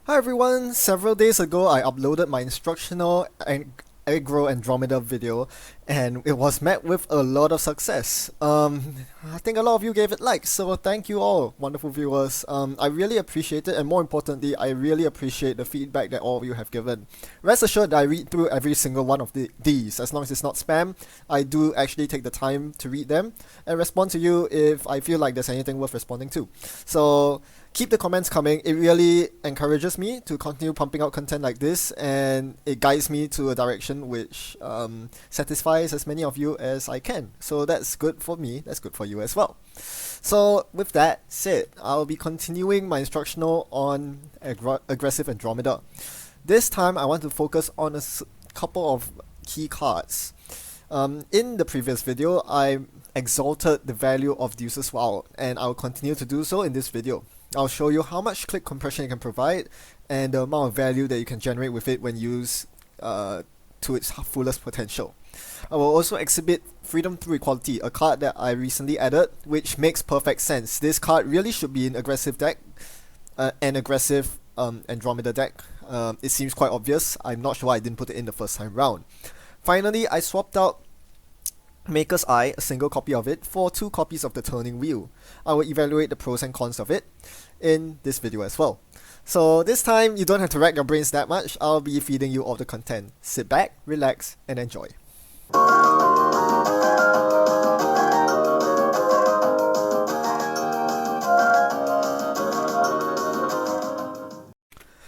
Hi everyone, several days ago I uploaded my instructional AGGRO Andromeda video and it was met with a lot of success. I think a lot of you gave it likes, so thank you all, wonderful viewers. I really appreciate it, and more importantly, I really appreciate the feedback that all of you have given. Rest assured that I read through every single one of these, as long as it's not spam. I do actually take the time to read them and respond to you if I feel like there's anything worth responding to. So keep the comments coming. It really encourages me to continue pumping out content like this, and it guides me to a direction which satisfies as many of you as I can. So that's good for me, that's good for you as well. So with that said, I'll be continuing my instructional on aggressive Andromeda. This time I want to focus on a couple of key cards. In the previous video, I exalted the value of Deuce's Wild, and I'll continue to do so in this video. I'll show you how much click compression it can provide and the amount of value that you can generate with it when used to its fullest potential. I will also exhibit Freedom Through Equality, a card that I recently added, which makes perfect sense. This card really should be an aggressive deck, an aggressive Andromeda deck. It seems quite obvious. I'm not sure why I didn't put it in the first time round. Finally, I swapped out Maker's Eye, a single copy of it, for 2 copies of the Turning Wheel. I will evaluate the pros and cons of it in this video as well. So this time, you don't have to rack your brains that much. I'll be feeding you all the content. Sit back, relax, and enjoy.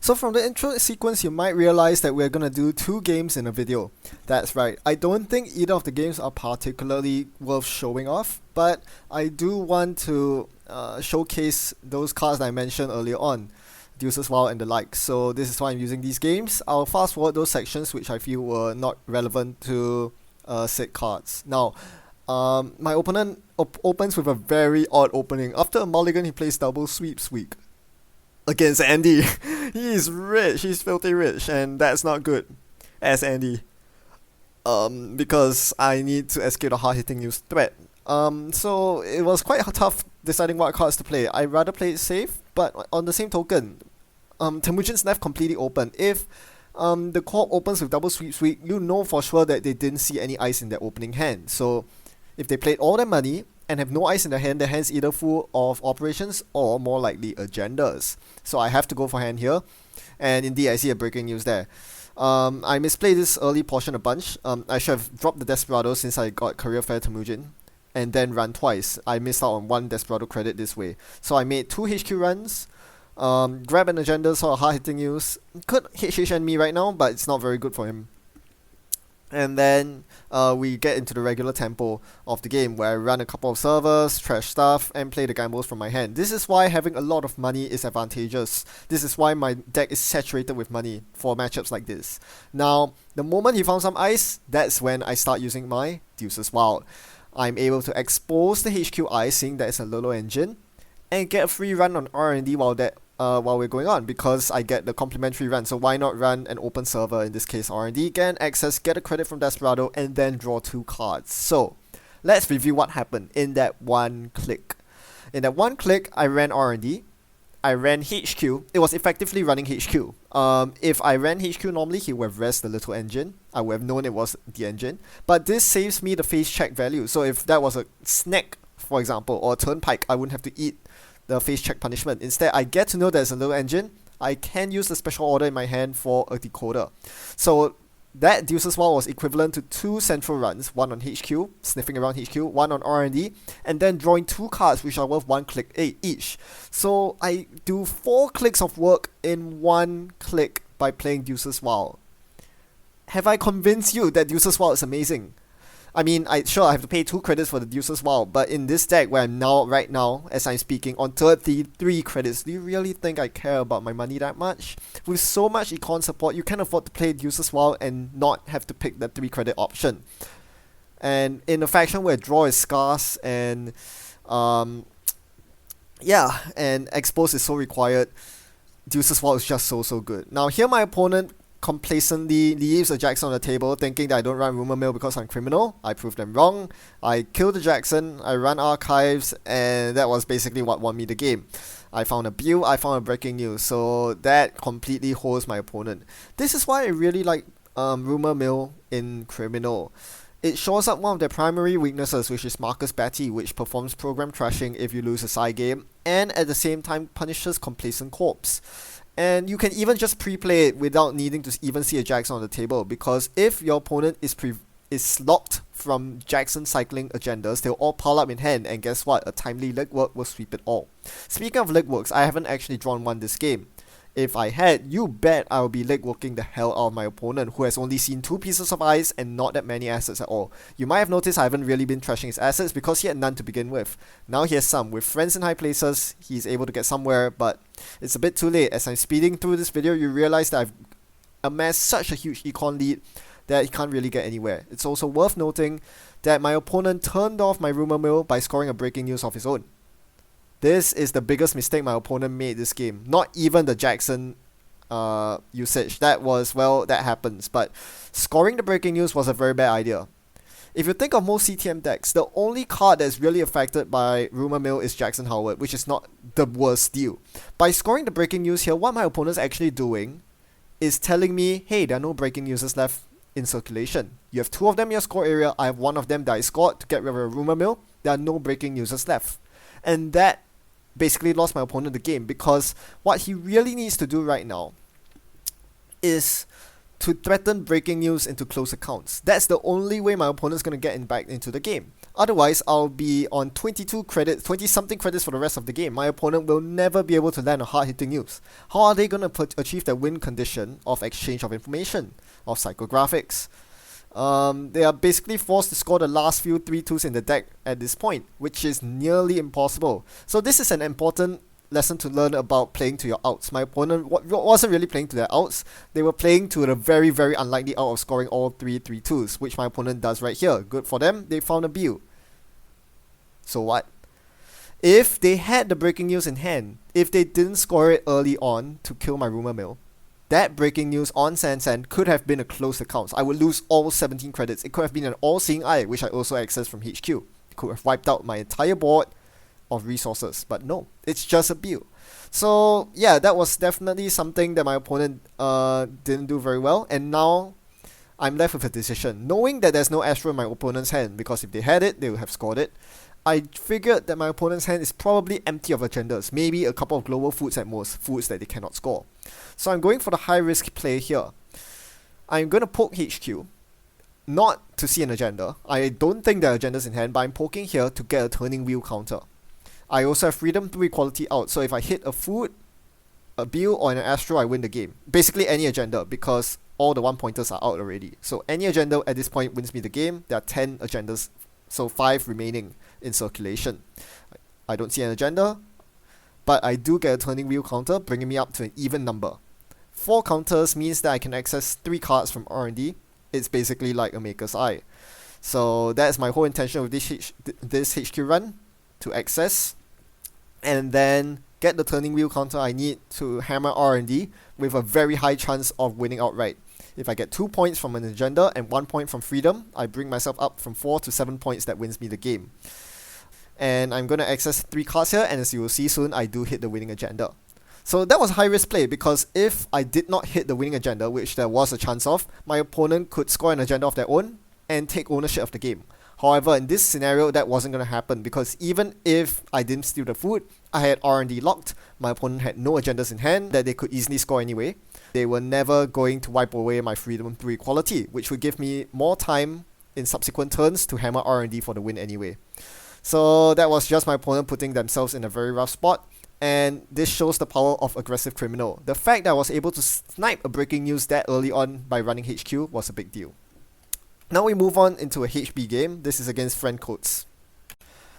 So from the intro sequence, you might realize that we're gonna do 2 games in a video. That's right, I don't think either of the games are particularly worth showing off, but I do want to showcase those cards that I mentioned earlier on, Deuce's Wild and the like. So this is why I'm using these games. I'll fast forward those sections which I feel were not relevant to said cards. Now, my opponent opens with a very odd opening. After a mulligan, he plays double sweeps week against Andy. He is rich, he's filthy rich, and that's not good as Andy. Because I need to escape the hard-hitting news threat. So it was quite tough deciding what cards to play. I'd rather play it safe, but on the same token, Temujin's left completely open. If the co-op opens with double sweep sweep, you know for sure that they didn't see any ice in their opening hand. So if they played all their money and have no ice in their hand's either full of operations or more likely agendas. So I have to go for hand here, and indeed I see a breaking news there. I misplayed this early portion a bunch. I should have dropped the Desperado since I got Career Fair Temujin, and then run twice. I missed out on 1 Desperado credit this way. So I made 2 HQ runs, grab an agenda, sort of hard-hitting news. Could HH me right now, but it's not very good for him. And then we get into the regular tempo of the game, where I run a couple of servers, trash stuff, and play the gambles from my hand. This is why having a lot of money is advantageous. This is why my deck is saturated with money for matchups like this. Now, the moment he found some ice, that's when I start using my Deuce's Wild. I'm able to expose the HQ ice, seeing that it's a Lolo engine, and get a free run on R&D while we're going on, because I get the complimentary run. So why not run an open server, in this case R&D, get an access, get a credit from Desperado, and then draw 2 cards. So let's review what happened in that 1 click. In that 1 click, I ran R&D, I ran HQ. It was effectively running HQ. If I ran HQ normally, he would have rested the little engine. I would have known it was the engine. But this saves me the face check value. So if that was a snack, for example, or a turnpike, I wouldn't have to eat the face check punishment. Instead, I get to know there's a little engine. I can use the special order in my hand for a decoder. So that Deuce's Wild was equivalent to 2 central runs, 1 on HQ, sniffing around HQ, 1 on R&D, and then drawing 2 cards which are worth 1 click each. So I do 4 clicks of work in 1 click by playing Deuce's Wild. Have I convinced you that Deuce's Wild is amazing? I mean, I have to pay 2 credits for the Deuce's Wild, but in this deck where I'm right now, as I'm speaking, on 33 credits, do you really think I care about my money that much? With so much econ support, you can afford to play Deuce's Wild and not have to pick the 3 credit option. And in a faction where draw is scarce and and expose is so required, Deuce's Wild is just so good. Now here my opponent complacently leaves a Jackson on the table, thinking that I don't run Rumor Mill because I'm criminal. I proved them wrong. I killed the Jackson, I run Archives, and that was basically what won me the game. I found a build, I found a breaking news, so that completely holds my opponent. This is why I really like Rumor Mill in Criminal. It shows up one of their primary weaknesses, which is Marcus Batty, which performs program trashing if you lose a side game, and at the same time punishes complacent corpse. And you can even just pre-play it without needing to even see a Jackson on the table, because if your opponent is locked from Jackson cycling agendas, they'll all pile up in hand, and guess what? A timely legwork will sweep it all. Speaking of legworks, I haven't actually drawn one this game. If I had, you bet I will be legworking the hell out of my opponent, who has only seen 2 pieces of ice and not that many assets at all. You might have noticed I haven't really been trashing his assets because he had none to begin with. Now he has some. With friends in high places, he's able to get somewhere, but it's a bit too late. As I'm speeding through this video, you realize that I've amassed such a huge econ lead that he can't really get anywhere. It's also worth noting that my opponent turned off my Rumor Mill by scoring a breaking news of his own. This is the biggest mistake my opponent made this game. Not even the Jackson usage. That happens. But scoring the breaking news was a very bad idea. If you think of most CTM decks, the only card that's really affected by Rumor Mill is Jackson Howard, which is not the worst deal. By scoring the breaking news here, what my opponent's actually doing is telling me, hey, there are no breaking news left in circulation. You have 2 of them in your score area, I have 1 of them that I scored to get rid of a Rumor Mill. There are no breaking news left. And that basically lost my opponent the game, because what he really needs to do right now is to threaten breaking news into close accounts. That's the only way my opponent's going to get back into the game. Otherwise, I'll be on 20-something credits for the rest of the game. My opponent will never be able to land a hard-hitting news. How are they going to achieve the win condition of exchange of information, of psychographics? They are basically forced to score the last few 3-2s in the deck at this point, which is nearly impossible. So this is an important lesson to learn about playing to your outs. My opponent wasn't really playing to their outs. They were playing to the very, very unlikely out of scoring all 3-3-2s, which my opponent does right here. Good for them, they found a build. So what? If they had the breaking news in hand, if they didn't score it early on to kill my Rumor Mill, that breaking news on Sansan could have been a close account. I would lose all 17 credits. It could have been an all-seeing eye, which I also accessed from HQ. It could have wiped out my entire board of resources, but no, it's just a build. So yeah, that was definitely something that my opponent didn't do very well, and now I'm left with a decision. Knowing that there's no AGGRO in my opponent's hand, because if they had it, they would have scored it, I figured that my opponent's hand is probably empty of agendas, maybe a couple of global foods at most, foods that they cannot score. So I'm going for the high risk play here. I'm going to poke HQ, not to see an agenda. I don't think there are agendas in hand, but I'm poking here to get a turning wheel counter. I also have freedom to equality out, so if I hit a food, a build, or an AGGRO, I win the game. Basically any agenda, because all the 1-pointers are out already. So any agenda at this point wins me the game. There are 10 agendas, so 5 remaining in circulation. I don't see an agenda, but I do get a turning wheel counter, bringing me up to an even number. 4 counters means that I can access 3 cards from R&D. It's basically like a Maker's Eye. So that's my whole intention with this HQ run, to access and then get the turning wheel counter I need to hammer R&D with a very high chance of winning outright. If I get 2 points from an agenda and 1 point from freedom, I bring myself up from 4 to 7 points that wins me the game. And I'm going to access 3 cards here, and as you will see soon, I do hit the winning agenda. So that was high risk play, because if I did not hit the winning agenda, which there was a chance of, my opponent could score an agenda of their own and take ownership of the game. However, in this scenario, that wasn't going to happen, because even if I didn't steal the food, I had R&D locked, my opponent had no agendas in hand that they could easily score anyway. They were never going to wipe away my freedom through equality, which would give me more time in subsequent turns to hammer R&D for the win anyway. So that was just my opponent putting themselves in a very rough spot, and this shows the power of aggressive criminal. The fact that I was able to snipe a breaking news that early on by running HQ was a big deal. Now we move on into a HB game. This is against Friend Codes.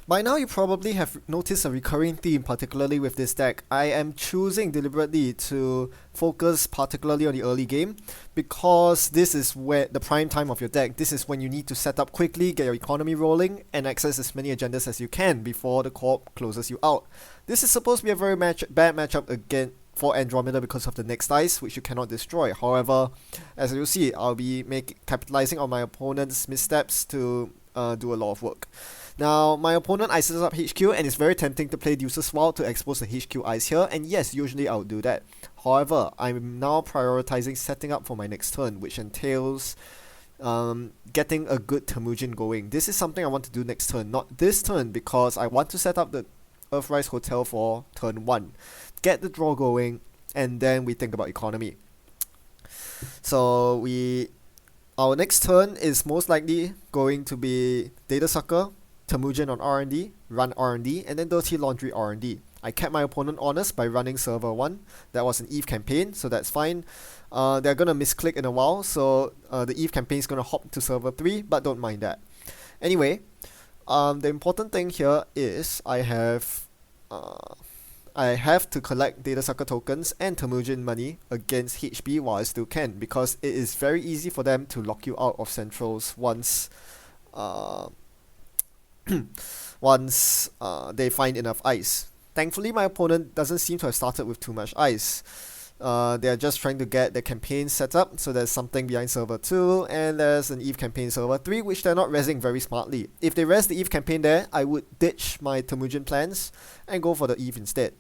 By now you probably have noticed a recurring theme, particularly with this deck. I am choosing deliberately to focus particularly on the early game, because this is where the prime time of your deck. This is when you need to set up quickly, get your economy rolling, and access as many agendas as you can before the co-op closes you out. This is supposed to be a very bad matchup again for Andromeda because of the next dice, which you cannot destroy. However, as you'll see, I'll be capitalizing on my opponent's missteps to do a lot of work. Now, my opponent ices up HQ, and it's very tempting to play Deuce's Wild to expose the HQ ice here, and yes, usually I would do that. However, I'm now prioritizing setting up for my next turn, which entails getting a good Temujin going. This is something I want to do next turn, not this turn, because I want to set up the Earthrise Hotel for turn 1. Get the draw going, and then we think about economy. So our next turn is most likely going to be Data Sucker, Temujin on R&D, run R&D, and then Dirty Laundry R&D. I kept my opponent honest by running server 1. That was an EVE campaign, so that's fine. They're gonna misclick in a while, so the EVE campaign is gonna hop to server 3, but don't mind that. Anyway, the important thing here is I have to collect Data Sucker tokens and Temujin money against HB while I still can, because it is very easy for them to lock you out of centrals once they find enough ice. Thankfully, my opponent doesn't seem to have started with too much ice. They're just trying to get the campaign set up, so there's something behind server 2, and there's an EVE campaign server 3, which they're not rezzing very smartly. If they res the EVE campaign there, I would ditch my Temujin plans and go for the EVE instead.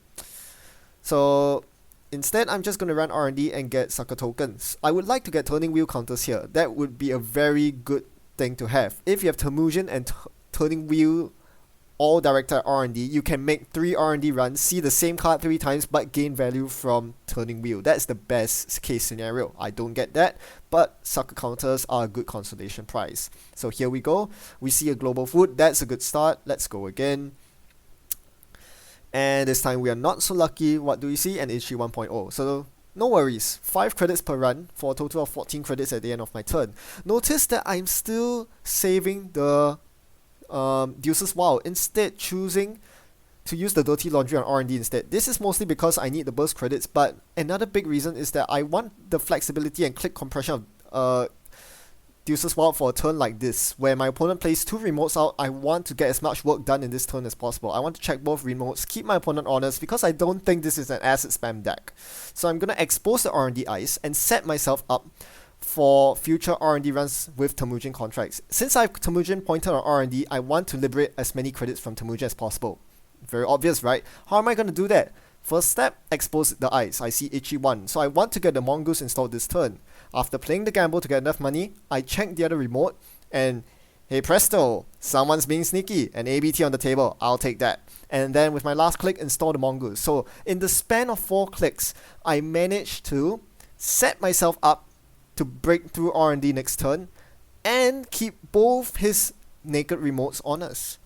So instead, I'm just going to run R&D and get Sucker tokens. I would like to get Turning Wheel counters here. That would be a very good thing to have. If you have Temujin and Turning Wheel all directed at R&D, you can make 3 R&D runs, see the same card 3 times, but gain value from Turning Wheel. That's the best case scenario. I don't get that, but Sucker counters are a good consolation prize. So here we go. We see a Global Food. That's a good start. Let's go again. And this time we are not so lucky. What do we see? An HG 1.0. So no worries. 5 credits per run for a total of 14 credits at the end of my turn. Notice that I'm still saving the Deuce's Wild, instead choosing to use the Dirty Laundry on R&D instead. This is mostly because I need the burst credits, but another big reason is that I want the flexibility and click compression of Deuce's Wild for a turn like this, where my opponent plays 2 remotes out. I want to get as much work done in this turn as possible. I want to check both remotes, keep my opponent honest, because I don't think this is an acid spam deck. So I'm going to expose the R&D ice and set myself up for future R&D runs with Temujin contracts. Since I've Temujin pointed on R&D, I want to liberate as many credits from Temujin as possible. Very obvious, right? How am I going to do that? First step, expose the ice. I see itchy 1, so I want to get the Mongoose installed this turn. After playing the gamble to get enough money, I check the other remote, and hey presto, someone's being sneaky, an ABT on the table, I'll take that. And then with my last click, install the Mongoose. So in the span of 4 clicks, I managed to set myself up to break through R&D next turn and keep both his naked remotes on us.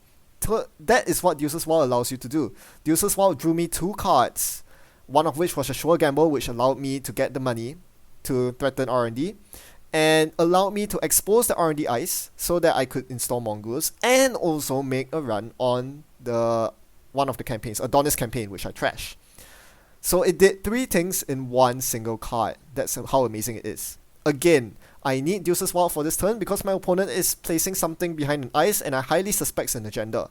That is what Deuce's Wild allows you to do. Deuce's Wild drew me 2 cards, one of which was a sure gamble, which allowed me to get the money to threaten R&D, and allowed me to expose the R&D ice so that I could install Mongoose and also make a run on the one of the campaigns, Adonis campaign, which I trashed. So it did 3 things in one single card. That's how amazing it is. Again, I need Deuce's Wild for this turn because my opponent is placing something behind an ice and I highly suspect an agenda.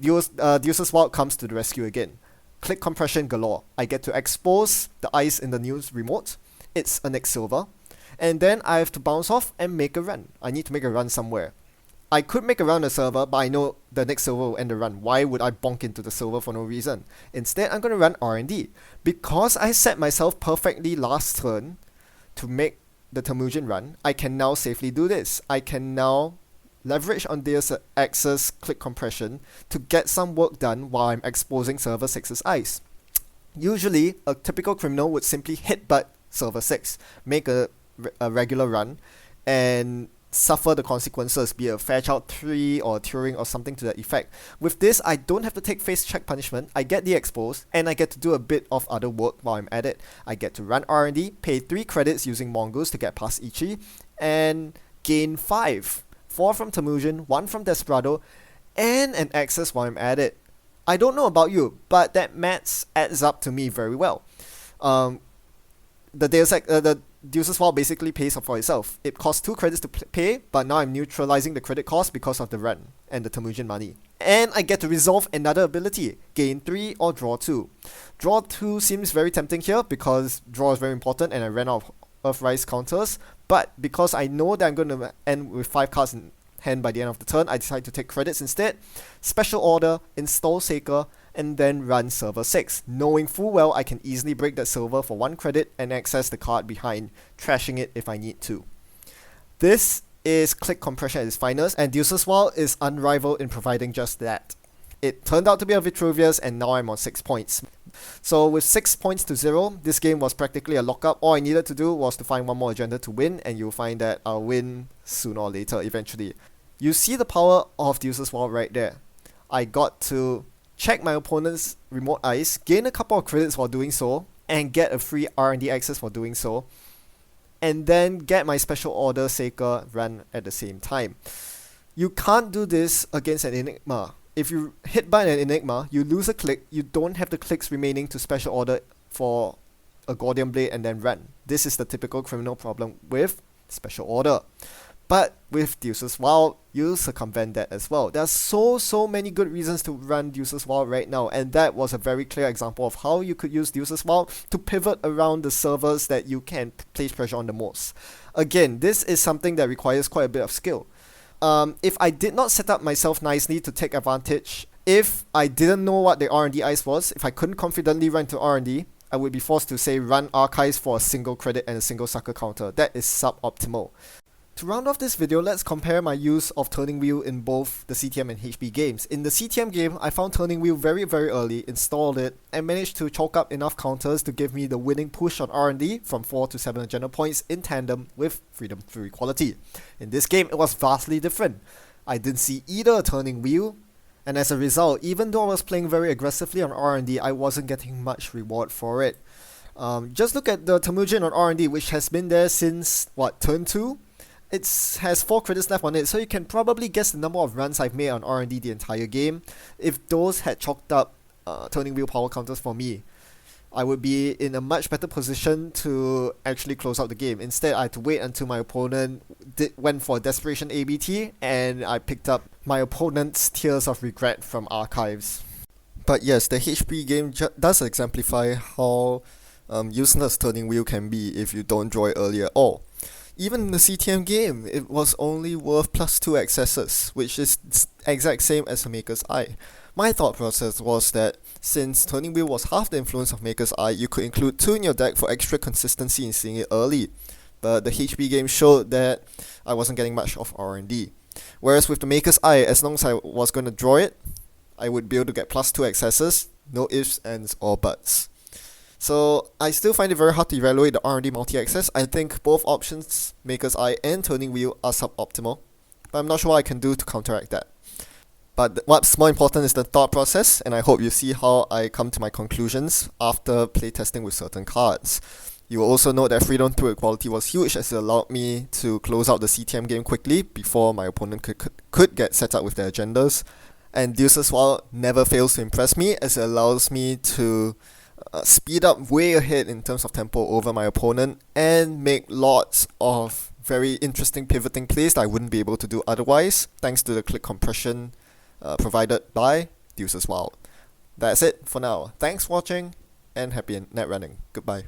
Deuce's Wild comes to the rescue again. Click compression galore. I get to expose the ice in the news remote. It's a next silver. And then I have to bounce off and make a run. I need to make a run somewhere. I could make a run on the server, but I know the next silver will end the run. Why would I bonk into the silver for no reason? Instead, I'm going to run R&D. Because I set myself perfectly last turn to make the Temujin run, I can now safely do this. I can now leverage on Deus Ex's click compression to get some work done while I'm exposing server 6's ice. Usually, a typical criminal would simply hit butt server 6, make a regular run, and suffer the consequences, be it a Fairchild 3 or Turing or something to that effect. With this, I don't have to take face check punishment, I get the expose, and I get to do a bit of other work while I'm at it. I get to run R&D, pay 3 credits using Mongoose to get past Ichi, and gain 5. 4 from Temujin, 1 from Desperado, and an access while I'm at it. I don't know about you, but that maths adds up to me very well. The Deuce's Wild basically pays for itself. It costs 2 credits to pay, but now I'm neutralizing the credit cost because of the run and the Temujin money. And I get to resolve another ability, gain 3 or draw 2. Draw 2 seems very tempting here because draw is very important and I ran out of Earthrise counters, but because I know that I'm going to end with 5 cards in hand by the end of the turn, I decide to take credits instead, special order, install Saker, and then run server 6, knowing full well I can easily break that server for 1 credit and access the card behind, trashing it if I need to. This is click compression at its finest, and Deuce's Wild is unrivaled in providing just that. It turned out to be a Vitruvius, and now I'm on 6 points. So with 6 points to 0, this game was practically a lockup. All I needed to do was to find one more agenda to win, and you'll find that I'll win sooner or later eventually. You see the power of Deuce's Wild right there. I got to check my opponent's remote eyes, gain a couple of credits while doing so, and get a free R&D access for doing so, and then get my special order Saker run at the same time. You can't do this against an Enigma. If you hit by an Enigma, you lose a click, you don't have the clicks remaining to special order for a Gordian Blade and then run. This is the typical criminal problem with special order. But with Deuce's Wild, you circumvent that as well. There's so many good reasons to run Deuce's Wild right now, and that was a very clear example of how you could use Deuce's Wild to pivot around the servers that you can place pressure on the most. Again, this is something that requires quite a bit of skill. If I did not set up myself nicely to take advantage, if I didn't know what the R&D ice was, if I couldn't confidently run to R&D, I would be forced to say run archives for a single credit and a single sucker counter. That is suboptimal. To round off this video, let's compare my use of Turning Wheel in both the CTM and HB games. In the CTM game, I found Turning Wheel very early, installed it, and managed to chalk up enough counters to give me the winning push on R&D from 4 to 7 agenda points in tandem with freedom through equality. In this game, it was vastly different. I didn't see either a Turning Wheel, and as a result, even though I was playing very aggressively on R&D, I wasn't getting much reward for it. Just look at the Temujin on R&D, which has been there since, turn 2? It has 4 credits left on it, so you can probably guess the number of runs I've made on R&D the entire game. If those had chalked up Turning Wheel power counters for me, I would be in a much better position to actually close out the game. Instead, I had to wait until my opponent went for Desperation ABT, and I picked up my opponent's Tears of Regret from archives. But yes, the HP game does exemplify how useless Turning Wheel can be if you don't draw it early at all. Even in the CTM game, it was only worth +2 accesses, which is exact same as a Maker's Eye. My thought process was that since Turning Wheel was half the influence of Maker's Eye, you could include 2 in your deck for extra consistency in seeing it early. But the HB game showed that I wasn't getting much of R&D. Whereas with the Maker's Eye, as long as I was going to draw it, I would be able to get +2 accesses, no ifs, ands, or buts. So I still find it very hard to evaluate the R&D multi-access. I think both options, Maker's Eye and Turning Wheel, are suboptimal, but I'm not sure what I can do to counteract that. But what's more important is the thought process, and I hope you see how I come to my conclusions after playtesting with certain cards. You will also note that freedom through equality was huge, as it allowed me to close out the CTM game quickly before my opponent could get set up with their agendas. And Deuce's Wild never fails to impress me, as it allows me to speed up way ahead in terms of tempo over my opponent and make lots of very interesting pivoting plays that I wouldn't be able to do otherwise, thanks to the click compression provided by Deuce's Wild. That's it for now. Thanks for watching and happy net running. Goodbye.